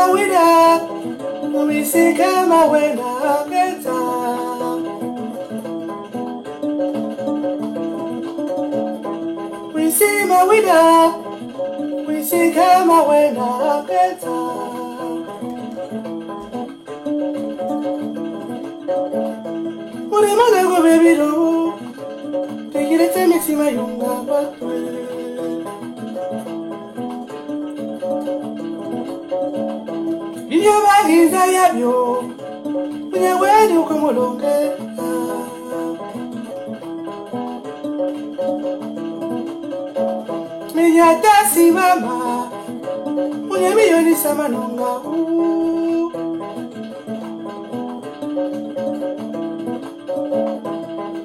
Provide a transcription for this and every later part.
mawida, umisika mawena keta. Wisi mawida, umisika mawena keta. Murima lego bebiro, tekirete mixima yunga batwe. Binyabariza yabyo, binyawedi ukumulonge. Minyatasi mama, unyamiyoni samanonga.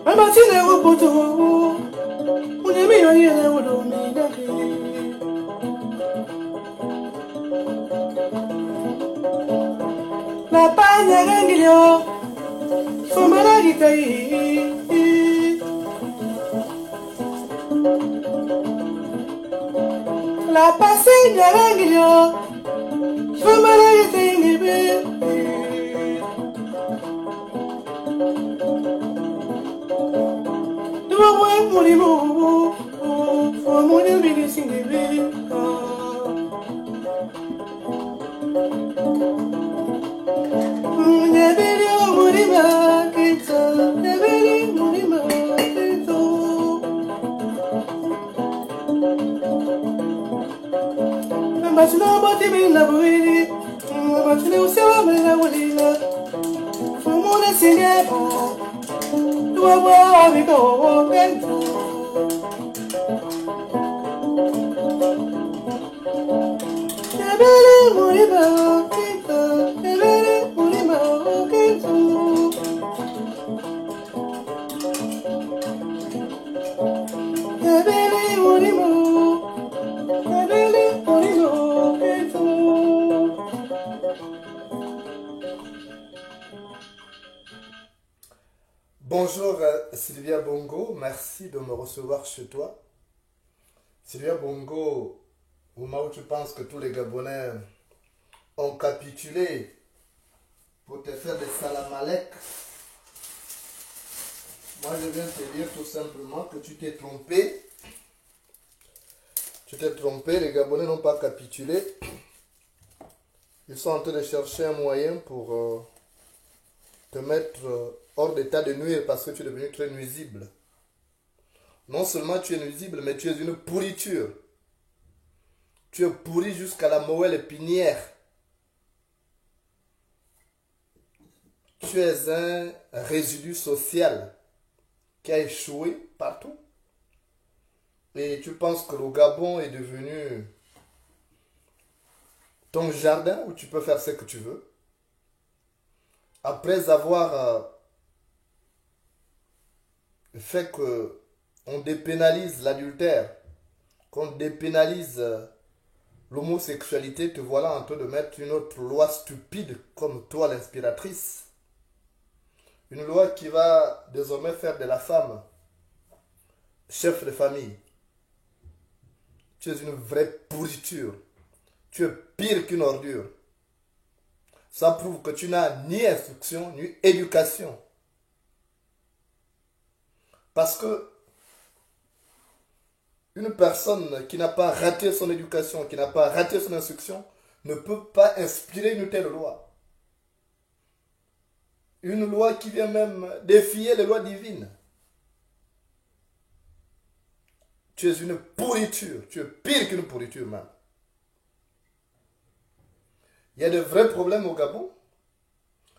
Mama tine uputu, unyamiyoni ele udominake. La paña gangilio, fumara gitai. La paseña gangilio, fumara gitai nibe. Dua buen murimu, fumuni bini singibe. Imagina boti bina buiri, imagina usewa mena ulila. Fumune singeba, dua bua wiko benta. Ebele muriba kita, ebele muriba kita. Ebele muriba, ebele muriba kita. Bonjour Sylvia Bongo, merci de me recevoir chez toi. Sylvia Bongo, au moment où tu penses que tous les Gabonais ont capitulé pour te faire des salamalek, moi je viens te dire tout simplement que tu t'es trompé. Tu t'es trompé, les Gabonais n'ont pas capitulé. Ils sont en train de chercher un moyen pour te mettre hors d'état de nuire parce que tu es devenu très nuisible. Non seulement tu es nuisible, mais tu es une pourriture. Tu es pourri jusqu'à la moelle épinière. Tu es un résidu social qui a échoué partout. Et tu penses que le Gabon est devenu ton jardin où tu peux faire ce que tu veux. Après avoir fait qu'on dépénalise l'adultère, qu'on dépénalise l'homosexualité, te voilà en train de mettre une autre loi stupide comme toi l'inspiratrice. Une loi qui va désormais faire de la femme chef de famille. Tu es une vraie pourriture. Tu es pire qu'une ordure. Ça prouve que tu n'as ni instruction, ni éducation. Parce que une personne qui n'a pas raté son éducation, qui n'a pas raté son instruction, ne peut pas inspirer une telle loi. Une loi qui vient même défier les lois divines. Tu es une pourriture. Tu es pire qu'une pourriture même. Il y a de vrais problèmes au Gabon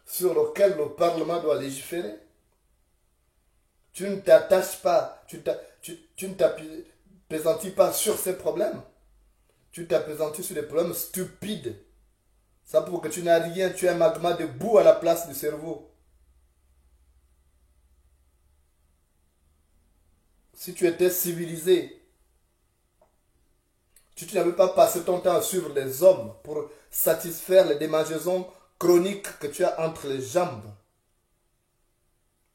sur lesquels le Parlement doit légiférer. Tu ne t'attaches pas, tu ne t'appesantis pas sur ces problèmes. Tu t'appesantis sur des problèmes stupides. Ça prouve que tu n'as rien, tu es un magma de boue à la place du cerveau. Si tu étais civilisé, si tu n'avais pas passé ton temps à suivre les hommes pour satisfaire les démangeaisons chroniques que tu as entre les jambes,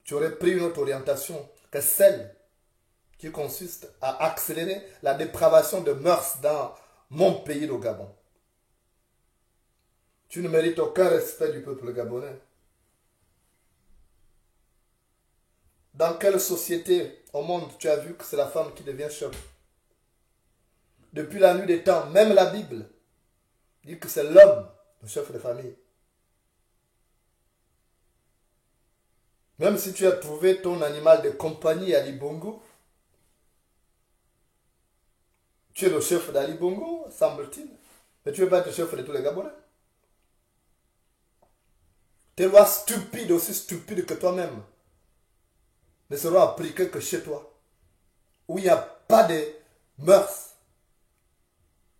tu aurais pris une autre orientation que celle qui consiste à accélérer la dépravation de mœurs dans mon pays, le Gabon. Tu ne mérites aucun respect du peuple gabonais. Dans quelle société au monde tu as vu que c'est la femme qui devient chef? Depuis la nuit des temps, même la Bible dit que c'est l'homme, le chef de famille. Même si tu as trouvé ton animal de compagnie à Libongo, tu es le chef d'Ali Bongo, semble-t-il. Mais tu ne veux pas être le chef de tous les Gabonais. Tes lois stupides, aussi stupides que toi-même, ne seront appliquées que chez toi, où il n'y a pas de mœurs.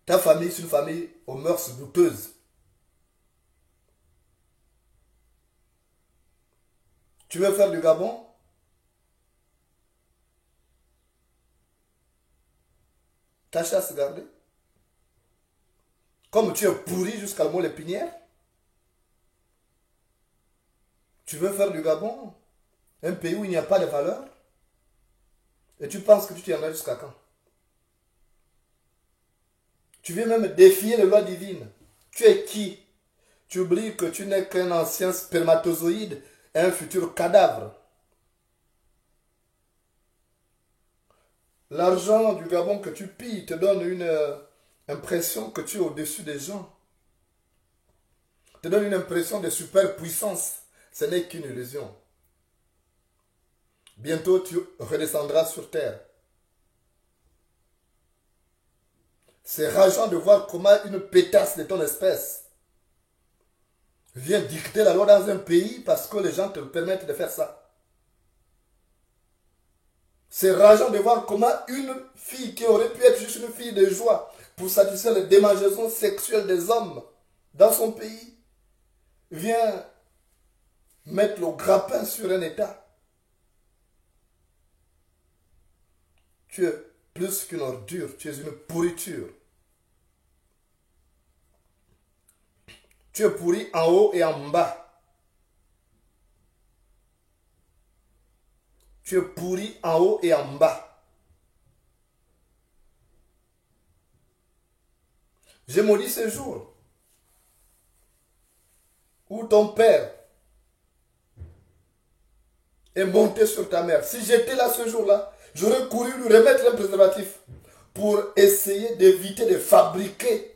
Ta famille, c'est une famille aux mœurs douteuses. Tu veux faire du Gabon? Ta chasse gardée? Comme tu es pourri jusqu'à le mot l'épinière? Tu veux faire du Gabon? Un pays où il n'y a pas de valeur? Et tu penses que tu tiendras jusqu'à quand? Tu viens même défier les lois divines. Tu es qui? Tu oublies que tu n'es qu'un ancien spermatozoïde et un futur cadavre. L'argent du Gabon que tu pilles te donne une impression que tu es au-dessus des gens. Te donne une impression de superpuissance. Ce n'est qu'une illusion. Bientôt, tu redescendras sur terre. C'est rageant de voir comment une pétasse de ton espèce vient dicter la loi dans un pays parce que les gens te permettent de faire ça. C'est rageant de voir comment une fille qui aurait pu être juste une fille de joie pour satisfaire les démangeaisons sexuelles des hommes dans son pays vient mettre le grappin sur un État. Tu es plus qu'une ordure, tu es une pourriture. Tu es pourri en haut et en bas. Tu es pourri en haut et en bas. J'ai maudit ce jour où ton père est monté sur ta mère. Si j'étais là ce jour-là, j'aurais couru lui remettre un préservatif pour essayer d'éviter de fabriquer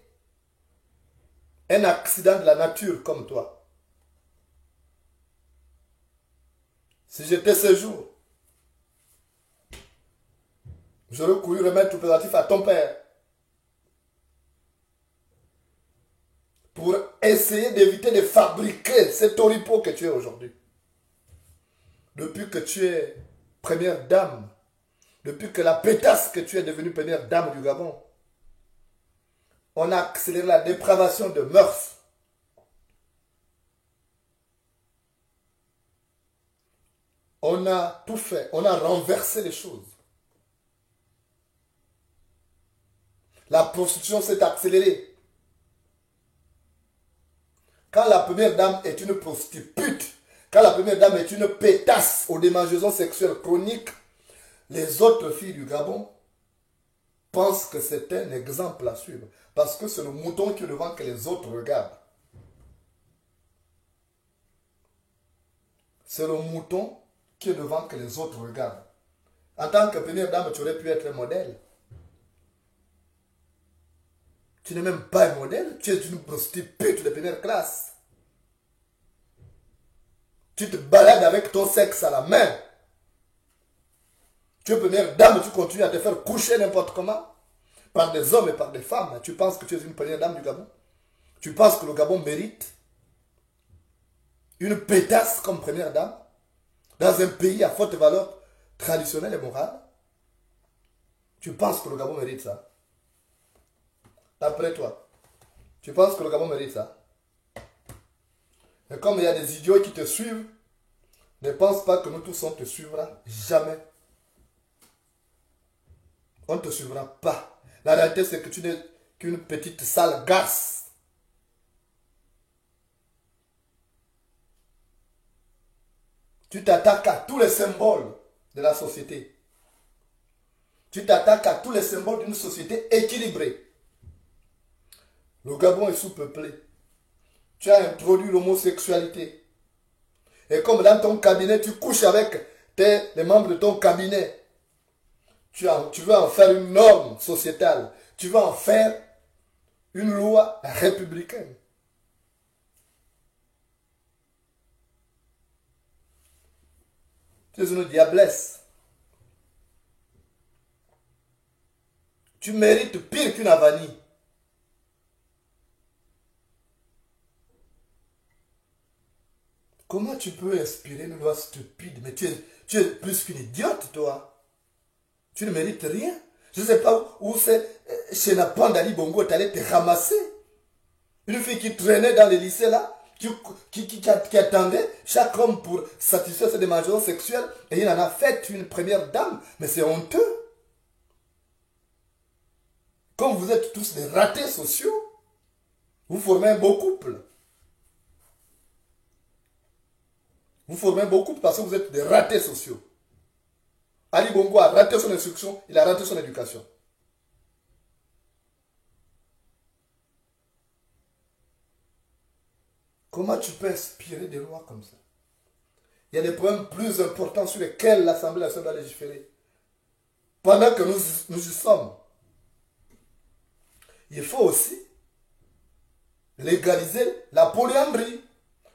un accident de la nature comme toi. Si j'étais ce jour, j'aurais couru remettre le préservatif à ton père pour essayer d'éviter de fabriquer cet oripeau que tu es aujourd'hui. Depuis que tu es première dame, depuis que la pétasse que tu es devenue première dame du Gabon, on a accéléré la dépravation de mœurs. On a tout fait, on a renversé les choses. La prostitution s'est accélérée. Quand la première dame est une prostitute, quand la première dame est une pétasse aux démangeaisons sexuelles chroniques, les autres filles du Gabon pensent que c'est un exemple à suivre. Parce que c'est le mouton qui est devant que les autres regardent. C'est le mouton qui est devant que les autres regardent. En tant que première dame, tu aurais pu être un modèle. Tu n'es même pas un modèle, tu es une prostituée de première classe. Tu te balades avec ton sexe à la main. Tu es première dame, tu continues à te faire coucher n'importe comment. Par des hommes et par des femmes. Tu penses que tu es une première dame du Gabon? Tu penses que le Gabon mérite une pétasse comme première dame dans un pays à forte valeur traditionnelle et morale? Tu penses que le Gabon mérite ça? D'après toi, tu penses que le Gabon mérite ça? Et comme il y a des idiots qui te suivent, ne pense pas que nous tous on te suivra jamais. On ne te suivra pas. La réalité, c'est que tu n'es qu'une petite sale garce. Tu t'attaques à tous les symboles de la société. Tu t'attaques à tous les symboles d'une société équilibrée. Le Gabon est sous-peuplé. Tu as introduit l'homosexualité. Et comme dans ton cabinet, tu couches avec les membres de ton cabinet, tu veux en faire une norme sociétale. Tu veux en faire une loi républicaine. Tu es une diablesse. Tu mérites pire qu'une avanie. Comment tu peux inspirer une loi stupide? Mais tu es plus qu'une idiote, toi. Tu ne mérites rien. Je ne sais pas où c'est chez Napan d'Ali Bongo, tu allais te ramasser. Une fille qui traînait dans les lycées là, qui attendait chaque homme pour satisfaire ses demandes sexuelles, et il en a fait une première dame. Mais c'est honteux. Comme vous êtes tous des ratés sociaux, vous formez un beau couple. Vous formez un beau couple parce que vous êtes des ratés sociaux. Ali Bongo a raté son instruction, il a raté son éducation. Comment tu peux inspirer des lois comme ça? Il y a des problèmes plus importants sur lesquels l'Assemblée nationale doit légiférer. Pendant que nous y sommes, il faut aussi légaliser la polyandrie.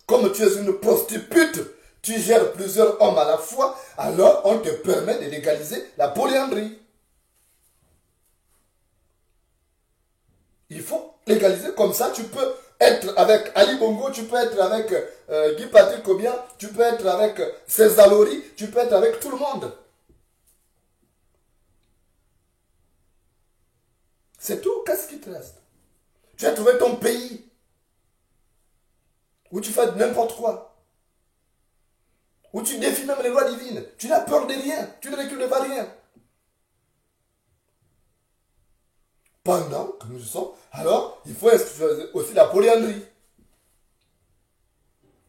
Comme tu es une prostitute, tu gères plusieurs hommes à la fois, alors on te permet de légaliser la polyandrie. Il faut légaliser, comme ça tu peux être avec Ali Bongo, tu peux être avec Guy Patrick Kobia, tu peux être avec César Lori, tu peux être avec tout le monde. C'est tout, qu'est-ce qui te reste? Tu as trouvé ton pays où tu fais n'importe quoi, où tu défies même les lois divines, tu n'as peur de rien, tu ne recules devant rien. Pendant que nous sommes, alors il faut aussi la polyandrie.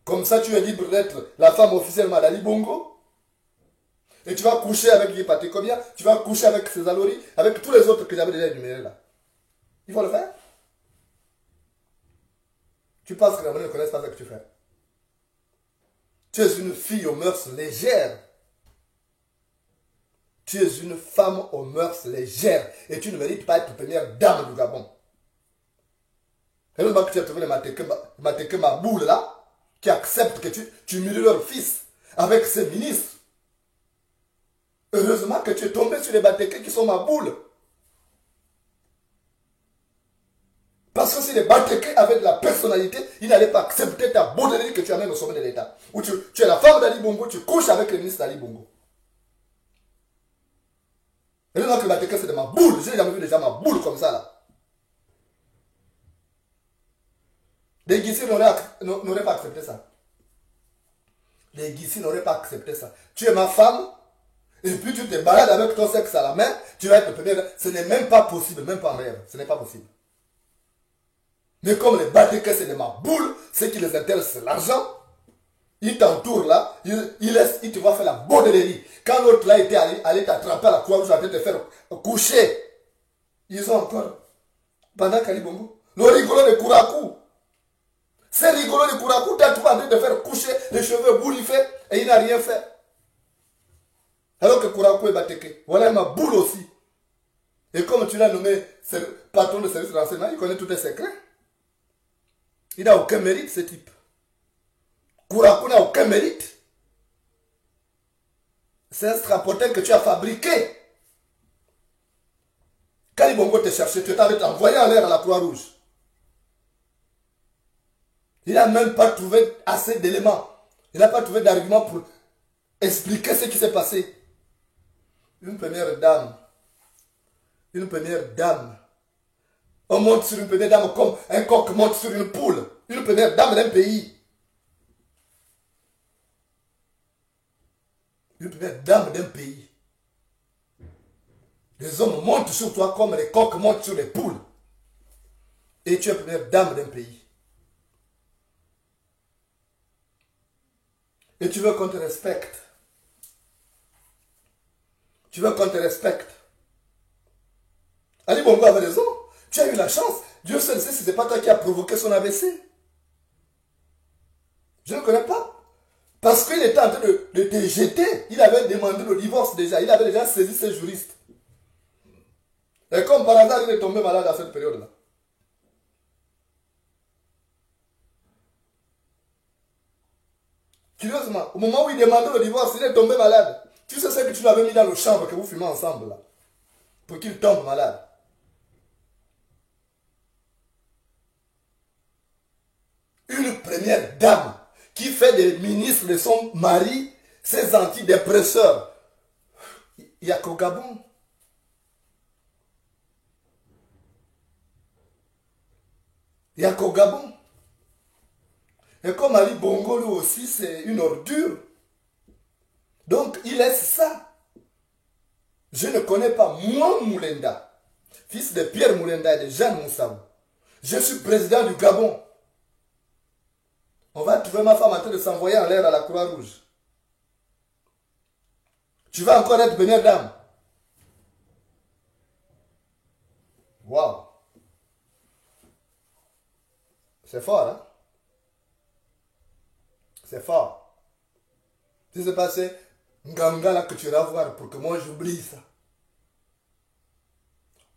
Comme ça, tu es libre d'être la femme officiellement d'Ali Bongo. Et tu vas coucher avec Guy Patrick Kobia, tu vas coucher avec César Lori, avec tous les autres que j'avais déjà énumérés là. Il faut le faire. Tu penses que les gens ne connaissent pas ce que tu fais. Tu es une fille aux mœurs légères. Tu es une femme aux mœurs légères. Et tu ne mérites pas être première dame du Gabon. Et le que tu as trouvé le Mateke Maboule là, qui accepte que tu humilies leur fils avec ses ministres. Heureusement que tu es tombé sur les Mateke qui sont Maboule. Parce que si les Mateke avaient de la personnalité, ils n'allaient pas accepter ta bauderie que tu amènes au sommet de l'État. Où tu es la femme d'Ali Bongo, tu couches avec le ministre d'Ali Bongo. Et là que la Mateke c'est de ma boule. Je n'ai jamais vu déjà ma boule comme ça là. Les Guissi n'auraient pas accepté ça. Les Guissi n'auraient pas accepté ça. Tu es ma femme, et puis tu te balades avec ton sexe à la main, tu vas être première. Ce n'est même pas possible, même pas en rêve. Ce n'est pas possible. Mais comme les Mateke c'est de ma boule, ce qui les intéresse c'est l'argent. Il t'entoure là, il te va faire la bauderie. Quand l'autre là était allé t'attraper à la Croix-Rouge, allait te faire coucher. Ils ont encore, pendant qu'Ali Bongo, le rigolo de Kourakou. C'est rigolo de Kourakou, t'as tout en train de faire coucher, les cheveux bourrifés, et il n'a rien fait. Alors que Kourakou est Mateke. Voilà ma boule aussi. Et comme tu l'as nommé patron de service de renseignement, il connaît tous tes secrets. Il n'a aucun mérite, ce type. Kourakou n'a aucun mérite. C'est un strapotin que tu as fabriqué. Quand les Bongo te cherchait, tu t'avais envoyé en l'air à la Croix-Rouge. Il n'a même pas trouvé assez d'éléments. Il n'a pas trouvé d'arguments pour expliquer ce qui s'est passé. Une première dame. Une première dame. On monte sur une première dame comme un coq monte sur une poule. Une première dame d'un pays. Une première dame d'un pays. Les hommes montent sur toi comme les coqs montent sur les poules. Et tu es première dame d'un pays. Et tu veux qu'on te respecte. Tu veux qu'on te respecte. Ali Bongo avait raison. Tu as eu la chance. Dieu seul sait si ce n'est pas toi qui as provoqué son AVC. Je ne connais pas. Parce qu'il était en train de te jeter. Il avait demandé le divorce déjà. Il avait déjà saisi ses juristes. Et comme par hasard, il est tombé malade à cette période-là. Curieusement, au moment où il demandait le divorce, il est tombé malade. Tu sais ce que tu l'avais mis dans le chambre que vous fumez ensemble là. Pour qu'il tombe malade. Une première dame qui fait des ministres de son mari ses antidépresseurs. Il n'y a qu'au Gabon. Il n'y a qu'au Gabon. Et comme Ali Bongo lui aussi, c'est une ordure. Donc il laisse ça. Je ne connais pas moi Moulenda, fils de Pierre Moulenda et de Jeanne Moussaou. Je suis président du Gabon. On va trouver ma femme en train de s'envoyer en l'air à la Croix-Rouge. Tu vas encore être première dame. Waouh. C'est fort, hein? C'est fort. Si c'est passé, Nganga là que tu vas voir pour que moi j'oublie ça.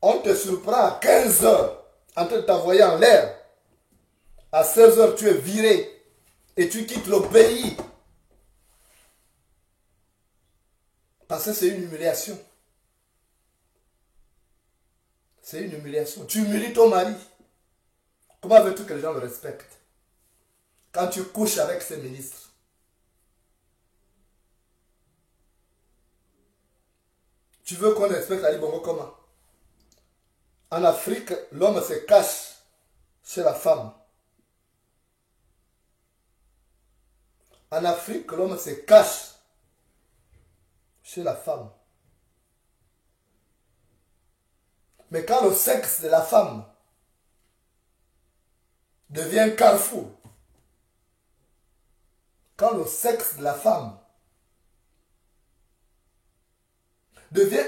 On te surprend à 15 heures en train de t'envoyer en l'air. À 16 heures, tu es viré et tu quittes le pays. Parce que c'est une humiliation. C'est une humiliation. Tu humilies ton mari. Comment veux-tu que les gens le respectent? Quand tu couches avec ces ministres. Tu veux qu'on respecte Ali Bongo comment? En Afrique, l'homme se cache chez la femme. En Afrique, l'homme se cache chez la femme. Mais quand le sexe de la femme devient carrefour, quand le sexe de la femme devient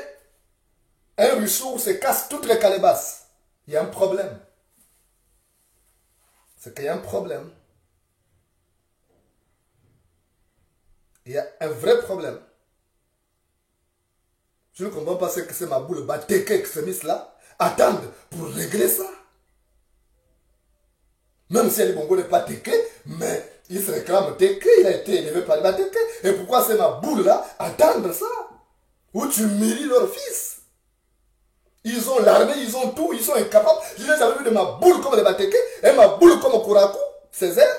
un ruisseau où se cassent toutes les calebasses, il y a un problème. C'est qu'il y a un problème. Il y a un vrai problème. Je ne comprends pas ce que c'est ma boule Bateke extrémiste là. Attendre pour régler ça. Même si Ali Bongo n'est pas Teke, mais il se réclame Teke, il a été élevé par la Teke. Et pourquoi c'est ma boule là? Attendre ça. Où tu humilies leur fils. Ils ont l'armée, ils ont tout, ils sont incapables. Je n'ai jamais vu de ma boule comme les Bateke et ma boule comme Kourakou, Césaire.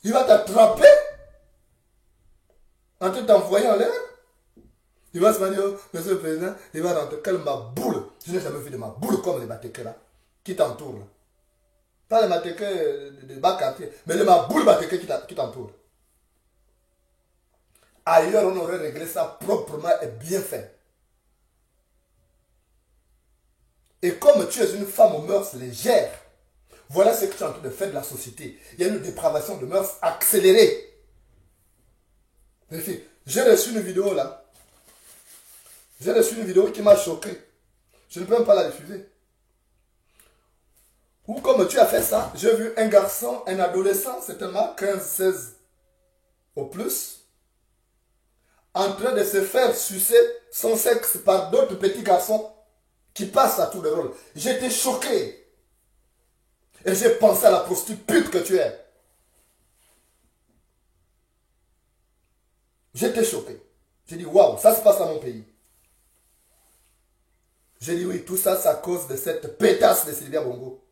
Il va t'attraper en t'envoyant en l'air. Il va se dire, oh, monsieur le président, il va rentrer. Quelle ma boule. Je n'ai jamais vu de ma boule comme les Bateke là, qui t'entourent là. Pas les Bateke de bas quartier, mais les ma boule Bateke qui t'entourent. Ailleurs, on aurait réglé ça proprement et bien fait. Et comme tu es une femme aux mœurs légères, voilà ce que tu es en train de faire de la société. Il y a une dépravation de mœurs accélérée. J'ai reçu une vidéo là. J'ai reçu une vidéo qui m'a choqué. Je ne peux même pas la diffuser. Ou comme tu as fait ça, j'ai vu un garçon, un adolescent, certainement 15, 16 au plus, en train de se faire sucer son sexe par d'autres petits garçons qui passent à tous les rôles. J'étais choqué. Et j'ai pensé à la prostituée que tu es. J'étais choqué. J'ai dit, waouh, ça se passe dans mon pays. J'ai dit, oui, tout ça, c'est à cause de cette pétasse de Sylvia Bongo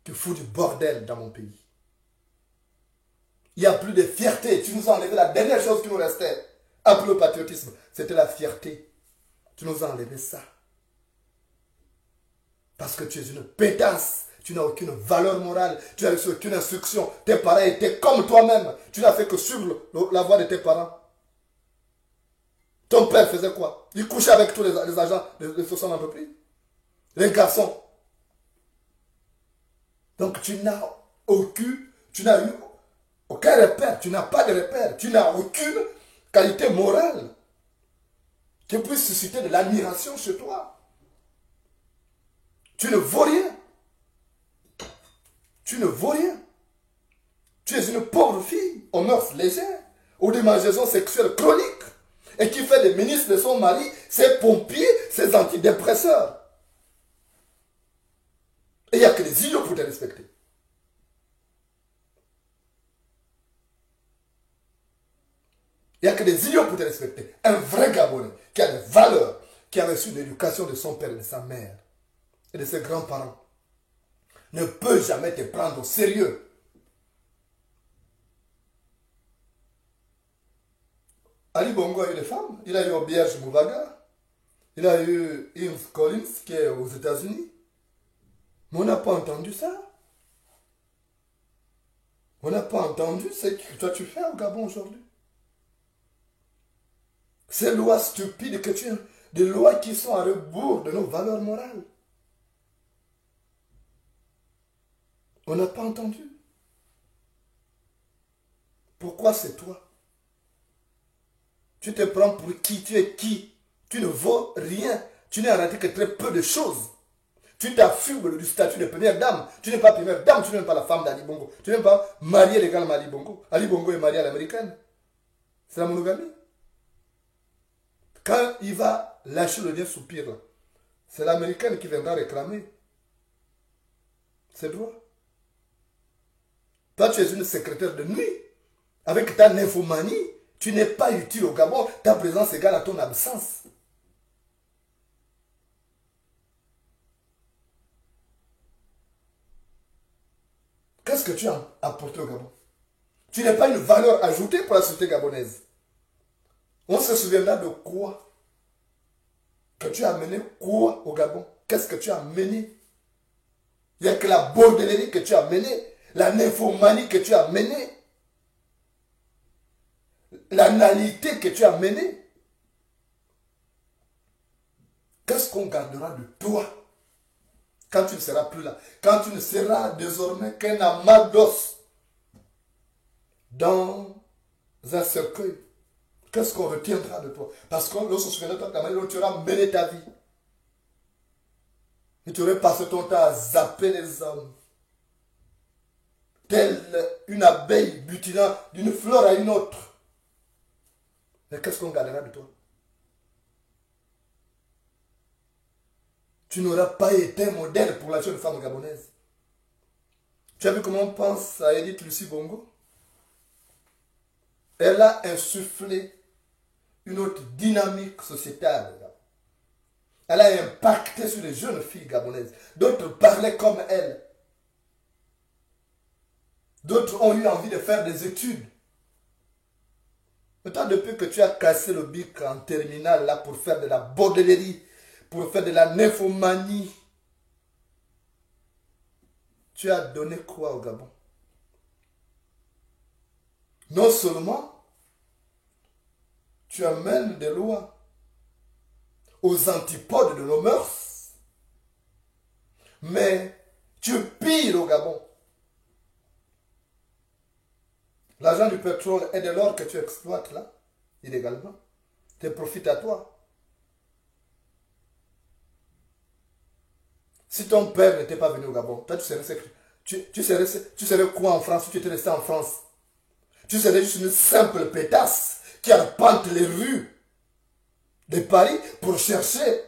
qui fout du bordel dans mon pays. Il n'y a plus de fierté. Tu nous as enlevé la dernière chose qui nous restait. Après le patriotisme, c'était la fierté. Tu nous as enlevé ça. Parce que tu es une pétasse. Tu n'as aucune valeur morale. Tu n'as reçu aucune instruction. Tes parents étaient comme toi-même. Tu n'as fait que suivre la voie de tes parents. Ton père faisait quoi? Il couchait avec tous les agents de son entreprise. Les garçons. Donc tu n'as eu aucun repère. Tu n'as pas de repère. Tu n'as aucune qualité morale qui puisse susciter de l'admiration chez toi. Tu ne vaux rien. tu ne vaux rien. Tu es une pauvre fille aux mœurs légères, aux démangeaisons sexuelles chroniques, et qui fait des ministres de son mari, ses pompiers, ses antidépresseurs. Et il n'y a que des idiots pour te respecter. Il n'y a que des idiots pour te respecter. Un vrai Gabonais qui a des valeurs, qui a reçu l'éducation de son père et de sa mère et de ses grands-parents, ne peut jamais te prendre au sérieux. Ali Bongo a eu des femmes. Il a eu Obierge Mouvaga. Il a eu Ims Collins qui est aux États-Unis. Mais on n'a pas entendu ça. On n'a pas entendu ce que toi tu fais au Gabon aujourd'hui. Ces lois stupides que tu as, des lois qui sont à rebours de nos valeurs morales. On n'a pas entendu. Pourquoi c'est toi? Tu te prends pour qui? Tu es qui? Tu ne vaux rien. Tu n'es arrêté que très peu de choses. Tu t'affubles du statut de première dame. Tu n'es pas première dame, tu n'es même pas la femme d'Ali Bongo. Tu n'es même pas mariée légalement à Ali Bongo. Ali Bongo est marié à l'américaine. C'est la monogamie. Quand il va lâcher le dernier soupir, c'est l'américaine qui viendra réclamer ses droits. Toi, tu es une secrétaire de nuit. Avec ta nymphomanie, tu n'es pas utile au Gabon. Ta présence égale à ton absence. Qu'est-ce que tu as apporté au Gabon? Tu n'es pas une valeur ajoutée pour la société gabonaise. On se souviendra de quoi? Que tu as amené quoi au Gabon? Qu'est-ce que tu as amené? Il n'y a que la bordellerie que tu as amenée, la nymphomanie que tu as amenée, la nalité que tu as amenée. Qu'est-ce qu'on gardera de toi quand tu ne seras plus là? Quand tu ne seras désormais qu'un amas d'os dans un cercueil. Qu'est-ce qu'on retiendra de toi? Parce que lorsqu'on se souviendra de toi, ta manière dont tu auras mené ta vie. Et tu aurais passé ton temps à zapper les hommes. Telle une abeille butinant d'une fleur à une autre. Mais qu'est-ce qu'on gardera de toi? Tu n'auras pas été un modèle pour la jeune femme gabonaise. Tu as vu comment on pense à Edith Lucie Bongo? Elle a insufflé une autre dynamique sociétale. Elle a impacté sur les jeunes filles gabonaises. D'autres parlaient comme elle. D'autres ont eu envie de faire des études. Mais toi, depuis que tu as cassé le bic en terminale là pour faire de la bordellerie, pour faire de la nymphomanie, tu as donné quoi au Gabon? Non seulement tu amènes des lois aux antipodes de nos mœurs, mais tu pires au Gabon. L'argent du pétrole et de l'or que tu exploites là, illégalement, te profite à toi. Si ton père n'était pas venu au Gabon, toi tu serais quoi en France si tu étais resté en France? Tu serais juste une simple pétasse qui arpente les rues de Paris pour chercher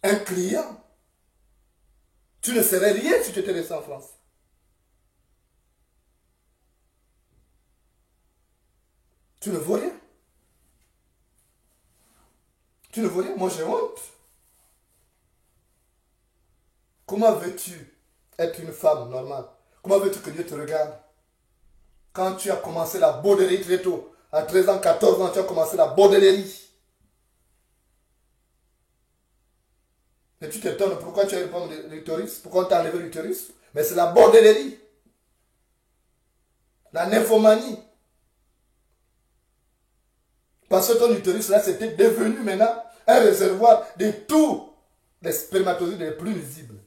un client. Tu ne serais rien si tu étais resté en France. Tu ne vaux rien. Tu ne vaux rien. Moi, j'ai honte. Comment veux-tu être une femme normale? Comment veux-tu que Dieu te regarde? Quand tu as commencé la bordellerie très tôt, à 13 ans, 14 ans, tu as commencé la bordellerie. Et tu t'étonnes pourquoi tu as eu l'utérus, pourquoi on t'a enlevé l'utérus. Mais c'est la bordellerie. La nymphomanie. Parce que ton utérus là, c'était devenu maintenant un réservoir de tous les spermatozoïdes les plus nuisibles.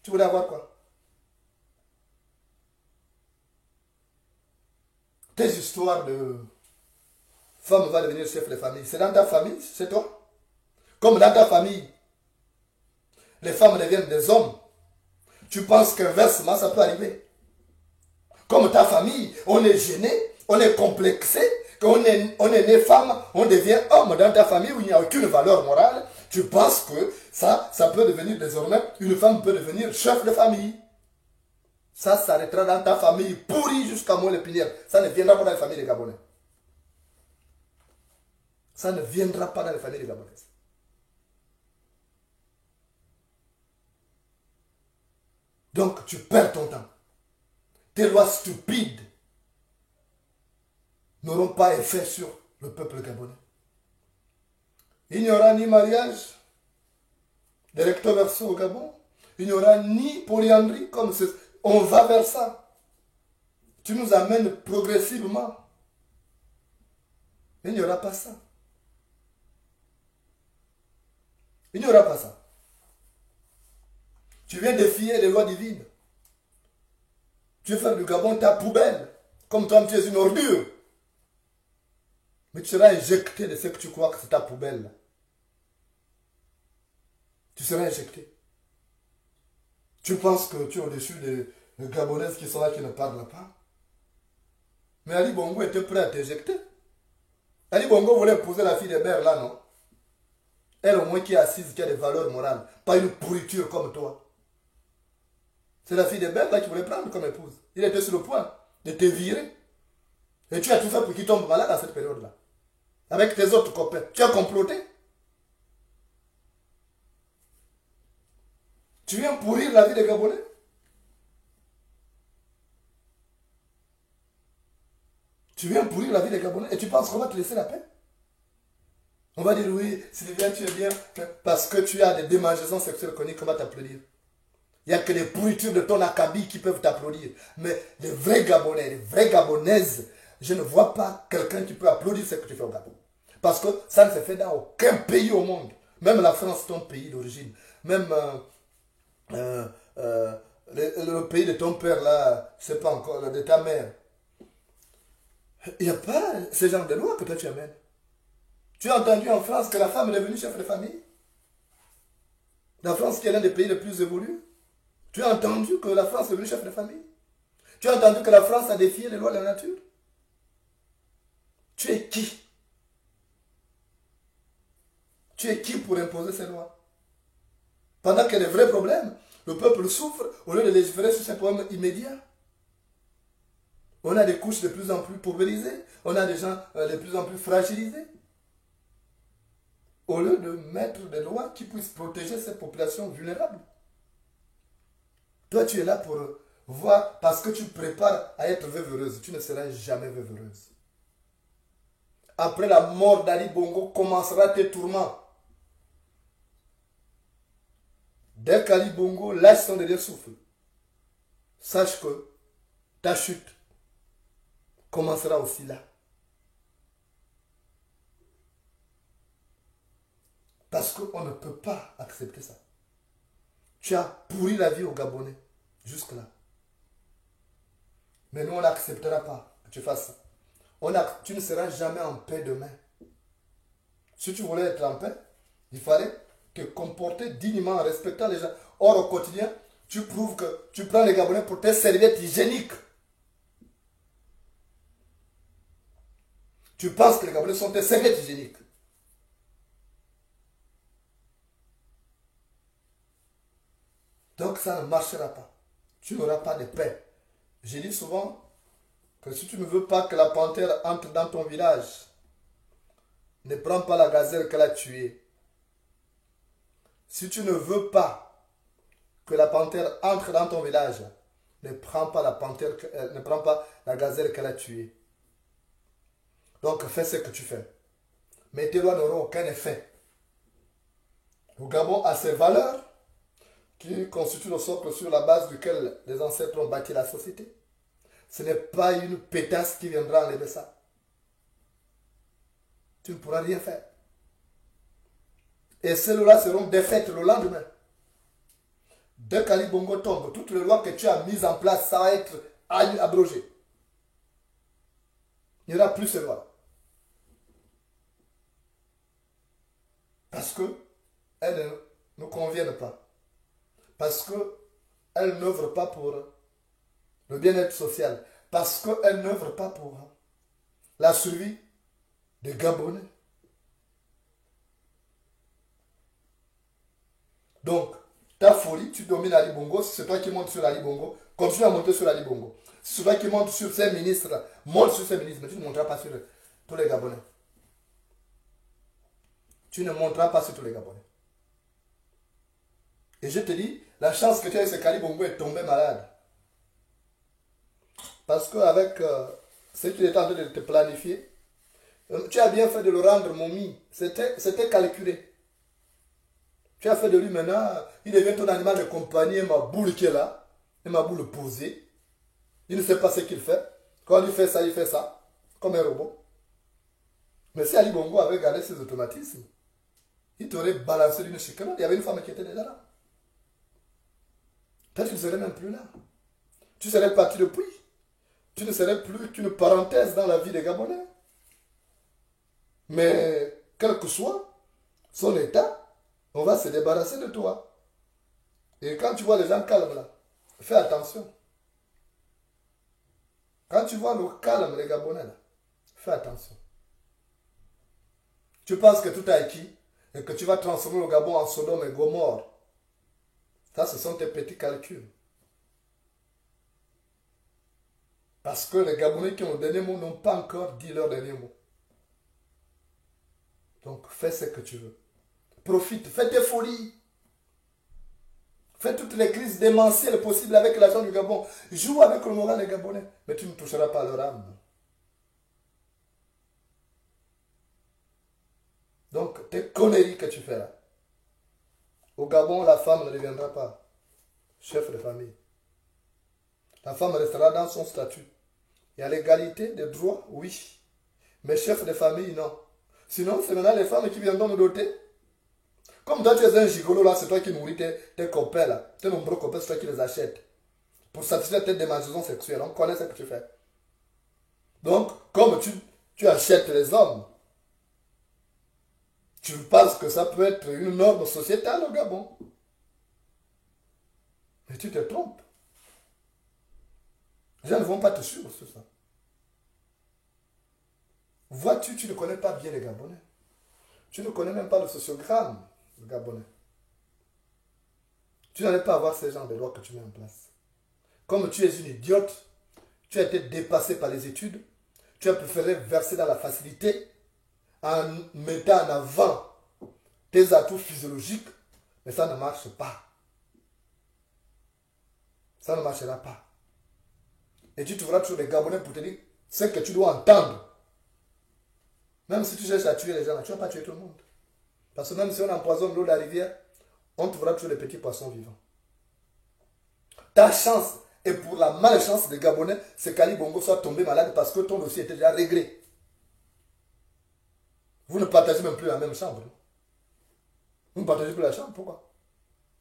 Tu voulais avoir quoi? Tes histoires de femme va devenir chef de famille, c'est dans ta famille, c'est toi. Comme dans ta famille, les femmes deviennent des hommes. Tu penses qu'inversement, ça peut arriver. Comme ta famille, on est gêné, on est complexé, qu'on est né femme, on devient homme dans ta famille où il n'y a aucune valeur morale. Tu penses que ça peut devenir désormais, une femme peut devenir chef de famille. Ça s'arrêtera dans ta famille pourrie jusqu'à Mont-le-Pinière. Ça ne viendra pas dans les familles des Gabonais. Ça ne viendra pas dans les familles des Gabonaises. Donc tu perds ton temps. Tes lois stupides n'auront pas effet sur le peuple gabonais. Il n'y aura ni mariage de recto verso au Gabon. Il n'y aura ni polyandrie comme on va vers ça. Tu nous amènes progressivement. Il n'y aura pas ça. Il n'y aura pas ça. Tu viens défier les lois divines. Tu veux faire du Gabon ta poubelle. Comme toi, tu es une ordure. Mais tu seras injecté de ce que tu crois que c'est ta poubelle. Tu seras injecté. Tu penses que tu es au-dessus des Gabonaises qui sont là, qui ne parlent pas. Mais Ali Bongo était prêt à t'injecter. Ali Bongo voulait épouser la fille de Bert là, non? Elle au moins qui est assise, qui a des valeurs morales. Pas une pourriture comme toi. C'est la fille de Bert là qui voulait prendre comme épouse. Il était sur le point de te virer. Et tu as tout fait pour qu'il tombe malade à cette période-là. Avec tes autres copains. Tu as comploté. Tu viens pourrir la vie des Gabonais. Tu viens pourrir la vie des Gabonais et tu penses qu'on va te laisser la paix? On va dire oui, Sylvia, tu es bien, parce que tu as des démangeaisons sexuelles chroniques, on va t'applaudir. Il n'y a que les pourritures de ton acabit qui peuvent t'applaudir. Mais les vrais Gabonais, les vraies Gabonaises, je ne vois pas quelqu'un qui peut applaudir ce que tu fais au Gabon. Parce que ça ne se fait dans aucun pays au monde. Même la France, ton pays d'origine. Même le pays de ton père, là, je ne sais pas encore, de ta mère. Il n'y a pas ce genre de loi que toi tu amènes. Tu as entendu en France que la femme est devenue chef de famille? La France qui est l'un des pays les plus évolués. Tu as entendu que la France est devenue chef de famille? Tu as entendu que la France a défié les lois de la nature? Tu es qui? Tu es qui pour imposer ces lois? Pendant qu'il y a des vrais problèmes, le peuple souffre au lieu de légiférer sur ces problèmes immédiats. On a des couches de plus en plus paupérisées, on a des gens de plus en plus fragilisés. Au lieu de mettre des lois qui puissent protéger ces populations vulnérables. Toi, tu es là pour voir, parce que tu prépares à être veuve heureuse. Tu ne seras jamais veuve heureuse. Après la mort d'Ali Bongo, commencera tes tourments. Dès qu'Ali Bongo lâche son dernier souffle, sache que ta chute commencera aussi là. Parce qu'on ne peut pas accepter ça. Tu as pourri la vie aux Gabonais, jusque-là. Mais nous, on n'acceptera pas que tu fasses ça. Tu ne seras jamais en paix demain. Si tu voulais être en paix, il fallait te comporter dignement en respectant les gens. Or, au quotidien, tu prouves que tu prends les Gabonais pour tes serviettes hygiéniques. Tu penses que les Gabonais sont tes serviettes hygiéniques. Donc ça ne marchera pas. Tu n'auras pas de paix. J'ai dit souvent que si tu ne veux pas que la panthère entre dans ton village, ne prends pas la gazelle qu'elle a tuée. Si tu ne veux pas que la panthère entre dans ton village, ne prends pas la gazelle qu'elle a tuée. Donc fais ce que tu fais. Mais tes lois n'auront aucun effet. Le Gabon a ses valeurs qui constitue le socle sur la base duquel les ancêtres ont bâti la société. Ce n'est pas une pétasse qui viendra enlever ça. Tu ne pourras rien faire. Et celles-là seront défaites le lendemain. Dès qu'Ali Bongo tombe, toutes les lois que tu as mises en place, ça va être abrogé. Il n'y aura plus ces lois. Parce qu'elles ne nous conviennent pas. Parce elle n'œuvre pas pour le bien-être social. Parce qu'elle n'œuvre pas pour la survie des Gabonais. Donc, ta folie, tu domines Ali Bongo. Si c'est toi qui montes sur Ali Bongo, continue à monter sur Ali Bongo. Si c'est toi qui montes sur ces ministres, monte sur ces ministres, mais tu ne monteras pas sur tous les Gabonais. Tu ne monteras pas sur tous les Gabonais. Et je te dis, la chance que tu as eu, c'est qu'Ali Bongo est tombé malade. Parce qu'avec ce qu'il était en train de te planifier, tu as bien fait de le rendre momie. C'était calculé. Tu as fait de lui maintenant, il devient ton animal de compagnie, et ma boule qui est là, et ma boule posée. Il ne sait pas ce qu'il fait. Quand il fait ça, comme un robot. Mais si Ali Bongo avait gardé ses automatismes, il t'aurait balancé d'une chicane. Il y avait une femme qui était déjà là. Peut-être tu ne serais même plus là. Tu serais parti depuis. Tu ne serais plus qu'une parenthèse dans la vie des Gabonais. Mais, quel que soit son état, on va se débarrasser de toi. Et quand tu vois les gens calmes là, fais attention. Quand tu vois le calme, les Gabonais là, fais attention. Tu penses que tout est acquis et que tu vas transformer le Gabon en Sodome et Gomorre. Ça, ce sont tes petits calculs. Parce que les Gabonais qui ont le dernier mot n'ont pas encore dit leur dernier mot. Donc, fais ce que tu veux. Profite, fais tes folies. Fais toutes les crises démentielles possibles avec l'argent du Gabon. Joue avec le moral des Gabonais. Mais tu ne toucheras pas leur âme. Donc, tes conneries que tu fais là. Au Gabon, la femme ne deviendra pas chef de famille. La femme restera dans son statut. Il y a l'égalité des droits, oui. Mais chef de famille, non. Sinon, c'est maintenant les femmes qui viendront nous doter. Comme toi, tu es un gigolo là, c'est toi qui nourris tes copains là. Tes nombreux copains, c'est toi qui les achètes. Pour satisfaire tes démangeaisons sexuelles. On connaît ce que tu fais. Donc, comme tu achètes les hommes, tu penses que ça peut être une norme sociétale au Gabon. Mais tu te trompes. Les gens ne vont pas te suivre sur ça. Vois-tu, tu ne connais pas bien les Gabonais. Tu ne connais même pas le sociogramme gabonais. Tu n'allais pas avoir ces genres de lois que tu mets en place. Comme tu es une idiote, tu as été dépassé par les études, tu as préféré verser dans la facilité en mettant en avant tes atouts physiologiques, mais ça ne marche pas. Ça ne marchera pas. Et tu trouveras toujours les Gabonais pour te dire ce que tu dois entendre. Même si tu cherches à tuer les gens, tu ne vas pas tuer tout le monde. Parce que même si on empoisonne l'eau de la rivière, on trouvera toujours les petits poissons vivants. Ta chance, et pour la malchance des Gabonais, c'est qu'Ali Bongo soit tombé malade parce que ton dossier était déjà réglé. Vous ne partagez même plus la même chambre. Vous ne partagez plus la chambre, pourquoi?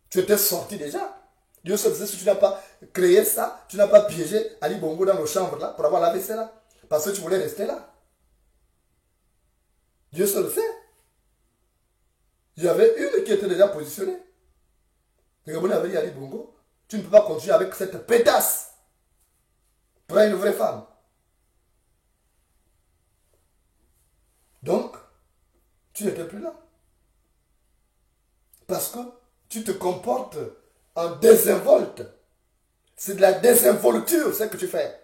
Tu étais sorti déjà. Dieu se disait, si tu n'as pas créé ça, tu n'as pas piégé Ali Bongo dans nos chambres là, pour avoir la vaisselle là. Parce que tu voulais rester là. Dieu se le sait. Il y avait une qui était déjà positionnée. Les Gabonais avaient dit à Ali Bongo, tu ne peux pas continuer avec cette pétasse. Prends une vraie femme. Donc, tu n'étais plus là. Parce que tu te comportes en désinvolte. C'est de la désinvolture, ce que tu fais.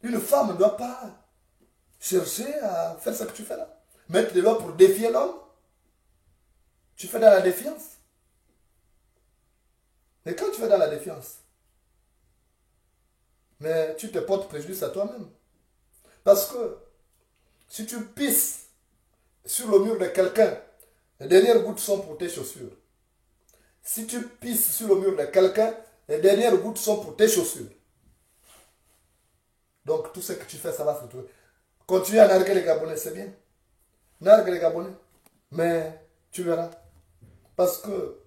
Une femme ne doit pas chercher à faire ce que tu fais là. Mettre des lois pour défier l'homme. Tu fais dans la défiance. Et quand tu fais dans la défiance, mais tu te portes préjudice à toi-même. Parce que si tu pisses sur le mur de quelqu'un, les dernières gouttes sont pour tes chaussures. Si tu pisses sur le mur de quelqu'un, les dernières gouttes sont pour tes chaussures. Donc tout ce que tu fais, ça va se retrouver. Continue à narguer les Gabonais, c'est bien. Nargue les Gabonais. Mais tu verras. Parce que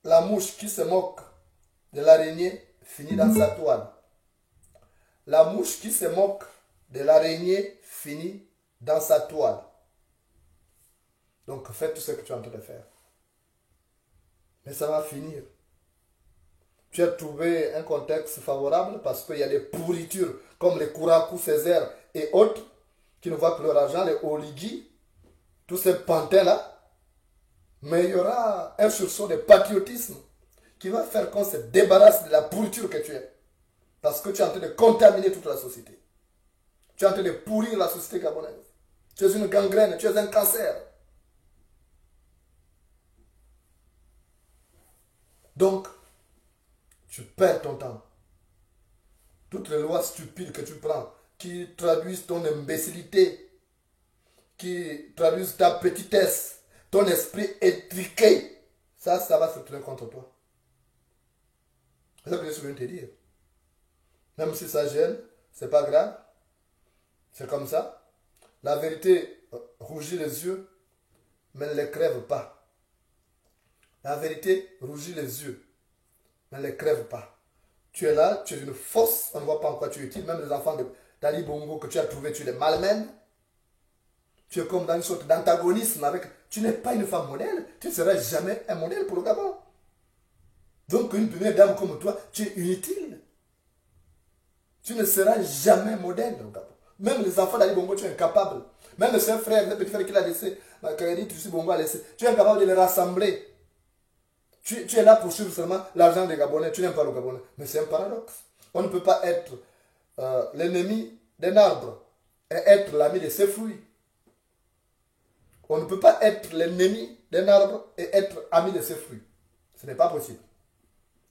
la mouche qui se moque de l'araignée finit dans sa toile. La mouche qui se moque de l'araignée finit dans sa toile. Donc fais tout ce que tu es en train de faire. Mais ça va finir. Tu as trouvé un contexte favorable parce qu'il y a des pourritures comme les Kourakou, Césaire et autres qui ne voient que leur argent, les Oligui, tous ces pantins-là. Mais il y aura un sursaut de patriotisme qui va faire qu'on se débarrasse de la pourriture que tu es. Parce que tu es en train de contaminer toute la société. Tu es en train de pourrir la société gabonaise. Tu es une gangrène, tu es un cancer. Donc, tu perds ton temps. Toutes les lois stupides que tu prends, qui traduisent ton imbécilité, qui traduisent ta petitesse, ton esprit étriqué, ça va se tourner contre toi. C'est ça que je suis venu te dire. Même si ça gêne, c'est pas grave. C'est comme ça. La vérité rougit les yeux, mais ne les crève pas. La vérité rougit les yeux, mais ne les crève pas. Tu es là, tu es une fausse, on ne voit pas en quoi tu es utile. Même les enfants d'Ali Bongo que tu as trouvés, tu les malmènes. Tu es comme dans une sorte d'antagonisme avec... Tu n'es pas une femme modèle. Tu ne seras jamais un modèle pour le Gabon. Donc une première dame comme toi, tu es inutile. Tu ne seras jamais modèle au Gabon. Même les enfants d'Ali Bongo, tu es incapable. Même ses frères, les petits frères qu'il a laissés, quand il dit tu Bongo a laissé, tu es incapable de les rassembler. Tu es là pour suivre seulement l'argent des Gabonais. Tu n'aimes pas le Gabonais. Mais c'est un paradoxe. On ne peut pas être l'ennemi d'un arbre et être l'ami de ses fruits. On ne peut pas être l'ennemi d'un arbre et être ami de ses fruits. Ce n'est pas possible.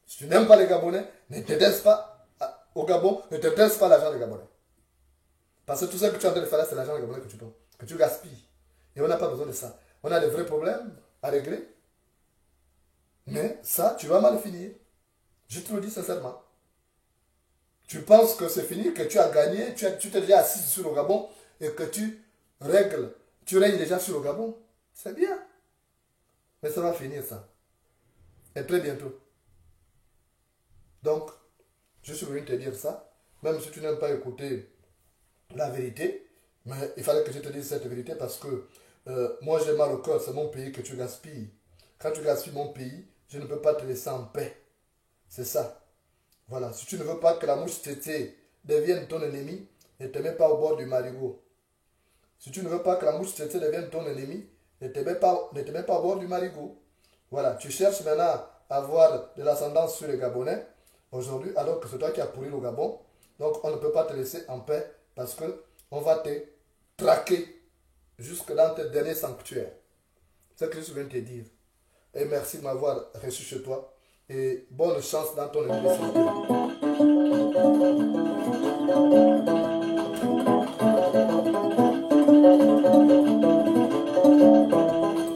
Si tu n'aimes pas les Gabonais, ne t'intéresse pas au Gabon, ne t'intéresse pas l'argent des Gabonais. Parce que tout ce que tu es en train de faire là, c'est l'argent des Gabonais que tu gaspilles. Et on n'a pas besoin de ça. On a des vrais problèmes à régler. Mais ça, tu vas mal finir. Je te le dis sincèrement. Tu penses que c'est fini, que tu as gagné, tu t'es déjà assis sur le Gabon et que tu règles, tu règnes déjà sur le Gabon. C'est bien. Mais ça va finir ça. Et très bientôt. Donc, je suis venu te dire ça. Même si tu n'aimes pas écouter la vérité, mais il fallait que je te dise cette vérité parce que moi j'ai mal au cœur, c'est mon pays que tu gaspilles. Quand tu gaspilles mon pays, je ne peux pas te laisser en paix. C'est ça. Voilà. Si tu ne veux pas que la mouche tété devienne ton ennemi, ne te mets pas au bord du marigot. Si tu ne veux pas que la mouche tété devienne ton ennemi, ne te mets pas au bord du marigot. Voilà. Tu cherches maintenant à avoir de l'ascendance sur les Gabonais aujourd'hui, alors que c'est toi qui as pourri le Gabon. Donc on ne peut pas te laisser en paix parce qu'on va te traquer jusque dans tes derniers sanctuaires. C'est ce que je viens de te dire. Et merci de m'avoir reçu chez toi. Et bonne chance dans ton université.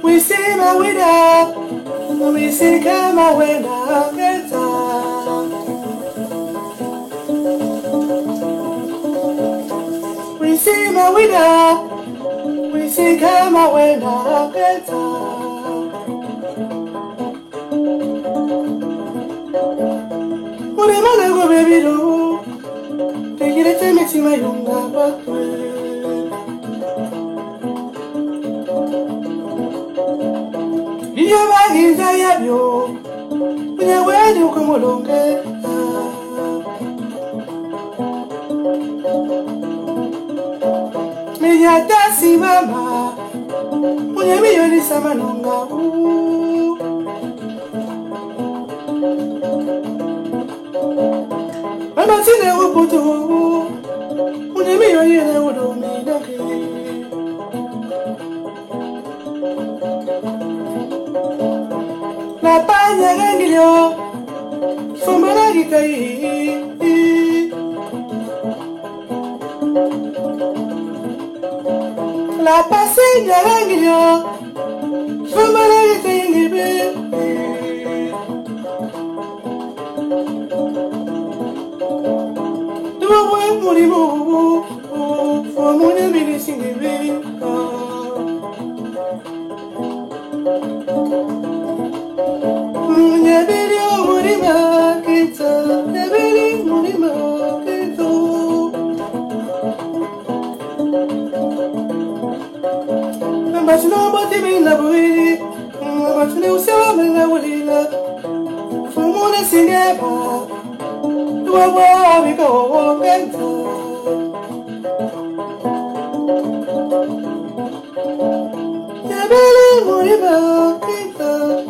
We see my winner, we see my winner, we see my winner, we see my winner, Go baby do, take it to me, see my young Your bag is I have you. When you're where you come along, me ya dasi mama. When you're me, sama nonga. Mama sine uputu. When you're me, you don't need La paña ganglio, sombra di kai. La passeña ganglio, sombra di kai. Tu vuoi morire, fumo ne mi singhi. But nobody been the way, tu ne sais me la walila. Fumone sineba. Tu wa mi go benta. Ya bele moriba pinta.